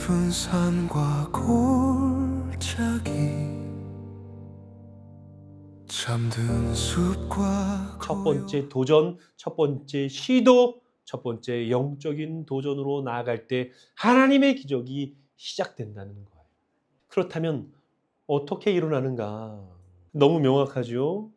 깊은 산과 골짜기 잠든 숲과 첫 번째 도전, 첫 번째 시도, 첫 번째 영적인 도전으로 나아갈 때 하나님의 기적이 시작된다는 거예요. 그렇다면 어떻게 일어나는가? 너무 명확하죠?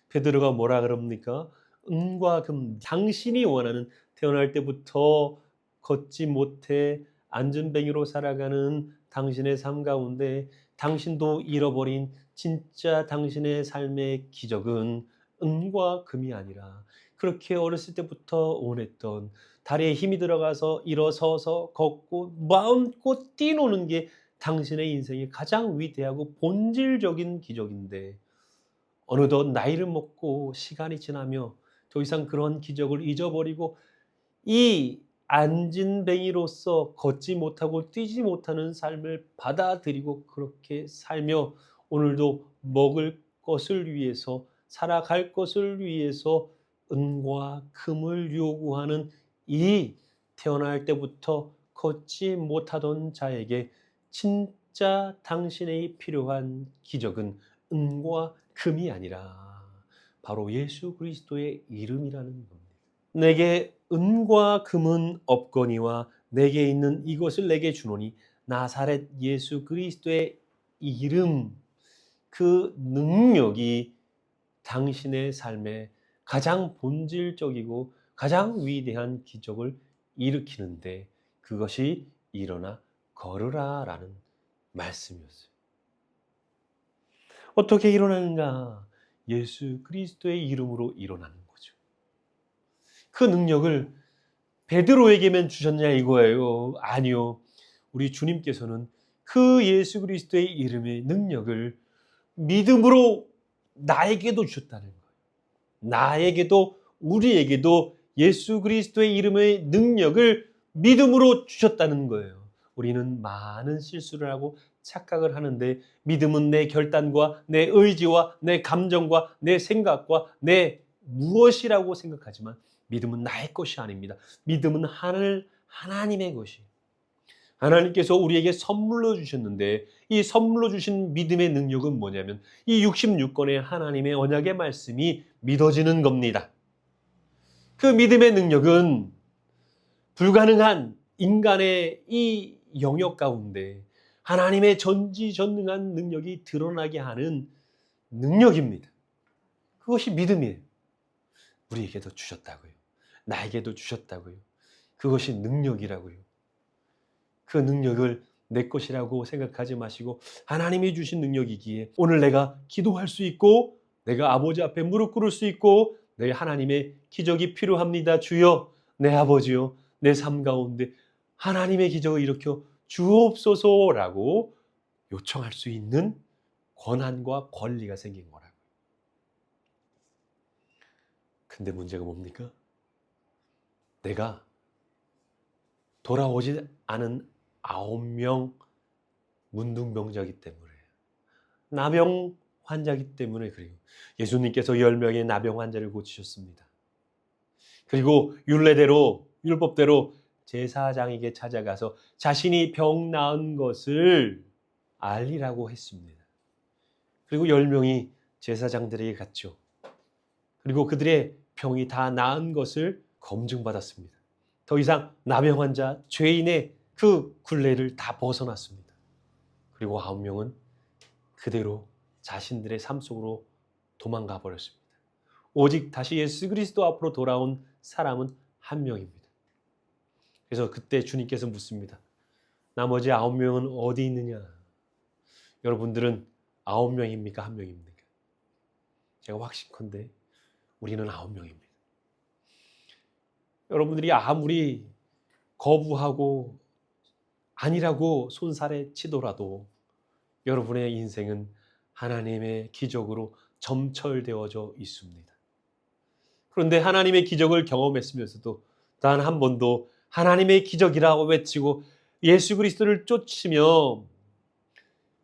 베드로가 뭐라 그럽니까? 은과 금, 당신이 원하는 태어날 때부터 걷지 못해 안전뱅이로 살아가는 당신의 삶 가운데 당신도 잃어버린 진짜 당신의 삶의 기적은 은과 금이 아니라 그렇게 어렸을 때부터 원했던 다리에 힘이 들어가서 일어서서 걷고 마음껏 뛰노는 게 당신의 인생의 가장 위대하고 본질적인 기적인데 어느덧 나이를 먹고 시간이 지나며 더 이상 그런 기적을 잊어버리고 이 안진뱅이로서 걷지 못하고 뛰지 못하는 삶을 받아들이고 그렇게 살며 오늘도 먹을 것을 위해서 살아갈 것을 위해서 은과 금을 요구하는 이 태어날 때부터 걷지 못하던 자에게 진짜 당신의 필요한 기적은 은과 금이 아니라 바로 예수 그리스도의 이름이라는 겁니다. 내게 은과 금은 없거니와 내게 있는 이것을 내게 주노니 나사렛 예수 그리스도의 이름, 그 능력이 당신의 삶에 가장 본질적이고 가장 위대한 기적을 일으키는데 그것이 일어나 걸으라라는 말씀이었어요. 어떻게 일어나는가? 예수 그리스도의 이름으로 일어나는 거죠. 그 능력을 베드로에게만 주셨냐 이거예요. 아니요. 우리 주님께서는 그 예수 그리스도의 이름의 능력을 믿음으로 나에게도 주셨다는 거예요. 나에게도 우리에게도 예수 그리스도의 이름의 능력을 믿음으로 주셨다는 거예요. 우리는 많은 실수를 하고 착각을 하는데 믿음은 내 결단과 내 의지와 내 감정과 내 생각과 내 무엇이라고 생각하지만 믿음은 나의 것이 아닙니다. 믿음은 하나님의 것이에요. 하나님께서 우리에게 선물로 주셨는데 이 선물로 주신 믿음의 능력은 뭐냐면 이 66권의 하나님의 언약의 말씀이 믿어지는 겁니다. 그 믿음의 능력은 불가능한 인간의 이 영역 가운데 하나님의 전지전능한 능력이 드러나게 하는 능력입니다. 그것이 믿음이에요. 우리에게도 주셨다고요. 나에게도 주셨다고요. 그것이 능력이라고요. 그 능력을 내 것이라고 생각하지 마시고 하나님이 주신 능력이기에 오늘 내가 기도할 수 있고 내가 아버지 앞에 무릎 꿇을 수 있고 내 하나님의 기적이 필요합니다. 주여 내 아버지요 내 삶 가운데 하나님의 기적을 일으켜 주옵소서라고 요청할 수 있는 권한과 권리가 생긴 거라고요. 근데 문제가 뭡니까? 내가 돌아오지 않은 9명 문둥병자이기 때문에 나병 환자이기 때문에 그래요. 예수님께서 10명의 나병 환자를 고치셨습니다. 그리고 율례대로 율법대로 제사장에게 찾아가서 자신이 병 나은 것을 알리라고 했습니다. 그리고 10명이 제사장들에게 갔죠. 그리고 그들의 병이 다 나은 것을 검증받았습니다. 더 이상 나병 환자, 죄인의 그 굴레를 다 벗어났습니다. 그리고 9명은 그대로 자신들의 삶 속으로 도망가 버렸습니다. 오직 다시 예수 그리스도 앞으로 돌아온 사람은 한 명입니다. 그래서 그때 주님께서 묻습니다. 나머지 9명은 어디 있느냐? 여러분들은 9명입니까? 한 명입니까? 제가 확신컨대 우리는 9명입니다. 여러분들이 아무리 거부하고 아니라고 손살에 치더라도 여러분의 인생은 하나님의 기적으로 점철되어져 있습니다. 그런데 하나님의 기적을 경험했으면서도 단 한 번도 하나님의 기적이라고 외치고 예수 그리스도를 쫓으며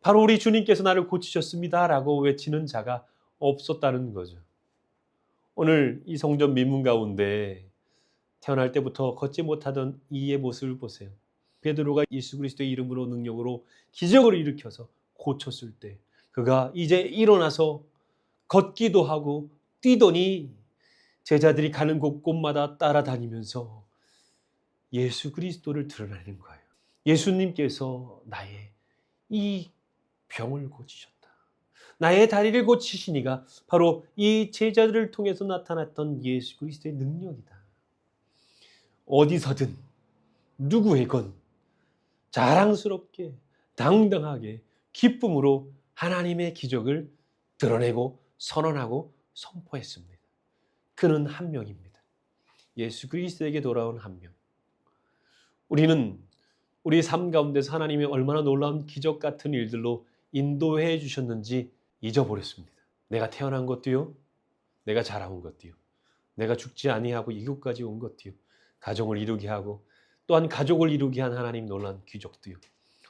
바로 우리 주님께서 나를 고치셨습니다라고 외치는 자가 없었다는 거죠. 오늘 이 성전 민문 가운데 태어날 때부터 걷지 못하던 이의 모습을 보세요. 베드로가 예수 그리스도의 이름으로 능력으로 기적을 일으켜서 고쳤을 때 그가 이제 일어나서 걷기도 하고 뛰더니 제자들이 가는 곳곳마다 따라다니면서 예수 그리스도를 드러내는 거예요. 예수님께서 나의 이 병을 고치셨다. 나의 다리를 고치시니가 바로 이 제자들을 통해서 나타났던 예수 그리스도의 능력이다. 어디서든 누구에건 자랑스럽게 당당하게 기쁨으로 하나님의 기적을 드러내고 선언하고 선포했습니다. 그는 한 명입니다. 예수 그리스도에게 돌아온 한 명. 우리는 우리 삶 가운데서 하나님이 얼마나 놀라운 기적 같은 일들로 인도해 주셨는지 잊어버렸습니다. 내가 태어난 것도요, 내가 자라온 것도요, 내가 죽지 아니하고 이곳까지 온 것도요, 가정을 이루게 하고 또한 가족을 이루게 한 하나님 놀라운 기적도요,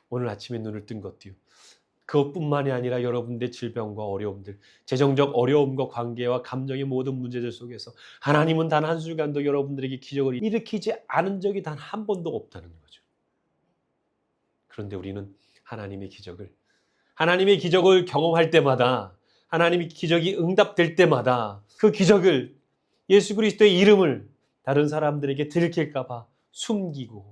오늘 아침에 눈을 뜬 것도요, 그것뿐만이 아니라 여러분들의 질병과 어려움들, 재정적 어려움과 관계와 감정의 모든 문제들 속에서 하나님은 단 한순간도 여러분들에게 기적을 일으키지 않은 적이 단 한 번도 없다는 거죠. 그런데 우리는 하나님의 기적을 경험할 때마다, 하나님의 기적이 응답될 때마다 그 기적을, 예수 그리스도의 이름을 다른 사람들에게 들킬까 봐 숨기고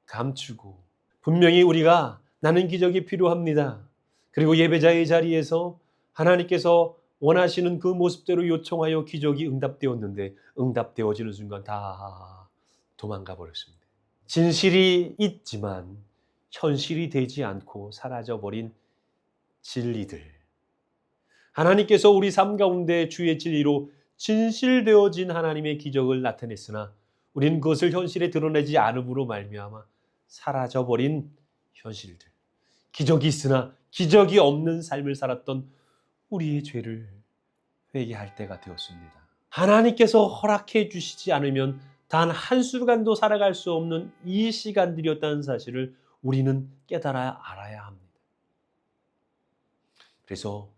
감추고, 분명히 우리가 나는 기적이 필요합니다, 그리고 예배자의 자리에서 하나님께서 원하시는 그 모습대로 요청하여 기적이 응답되었는데 응답되어지는 순간 다 도망가 버렸습니다. 진실이 있지만 현실이 되지 않고 사라져버린 진리들. 하나님께서 우리 삶 가운데 주의 진리로 진실되어진 하나님의 기적을 나타냈으나 우리는 그것을 현실에 드러내지 않음으로 말미암아 사라져버린 현실들. 기적이 있으나 기적이 없는 삶을 살았던 우리의 죄를 회개할 때가 되었습니다. 하나님께서 허락해 주시지 않으면 단 한순간도 살아갈 수 없는 이 시간들이었다는 사실을 우리는 깨달아야 알아야 합니다. 그래서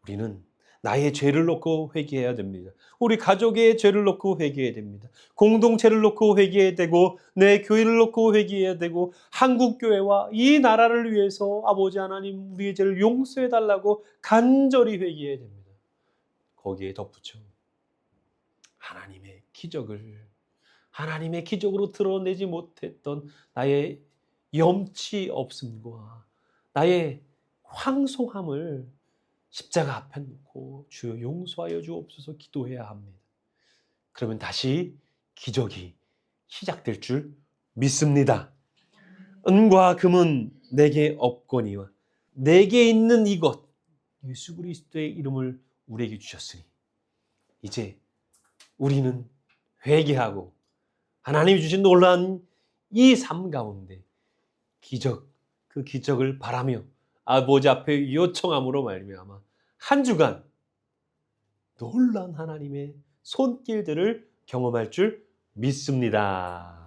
우리는 나의 죄를 놓고 회개해야 됩니다. 우리 가족의 죄를 놓고 회개해야 됩니다. 공동체를 놓고 회개해야 되고 내 교회를 놓고 회개해야 되고 한국교회와 이 나라를 위해서 아버지 하나님 우리의 죄를 용서해 달라고 간절히 회개해야 됩니다. 거기에 덧붙여 하나님의 기적으로 드러내지 못했던 나의 염치 없음과 나의 황송함을 십자가 앞에 놓고 주여 용서하여 주옵소서 기도해야 합니다. 그러면 다시 기적이 시작될 줄 믿습니다. 은과 금은 내게 없거니와 내게 있는 이것 예수 그리스도의 이름을 우리에게 주셨으니 이제 우리는 회개하고 하나님이 주신 놀라운 이 삶 가운데 그 기적을 바라며 아버지 앞에 요청함으로 말미암아 한 주간 놀라운 하나님의 손길들을 경험할 줄 믿습니다.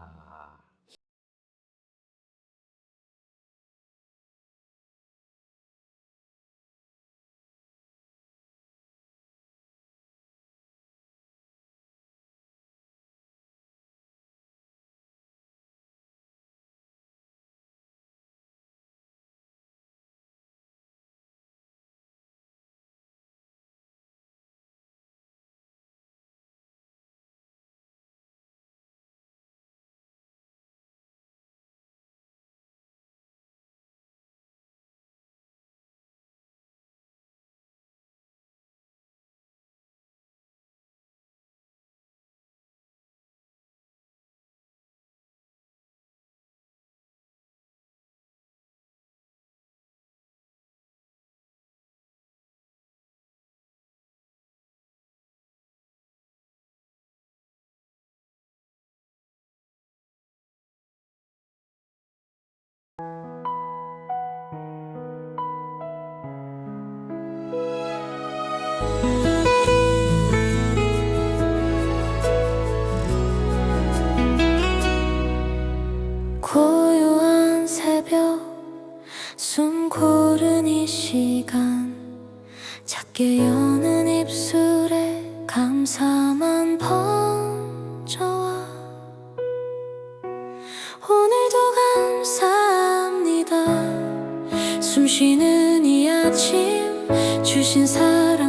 고요한 새벽 숨 고른 이 시간 작게 여는 입술에 감사만 번져와 오늘도 감사 숨쉬는 이 아침 주신 사랑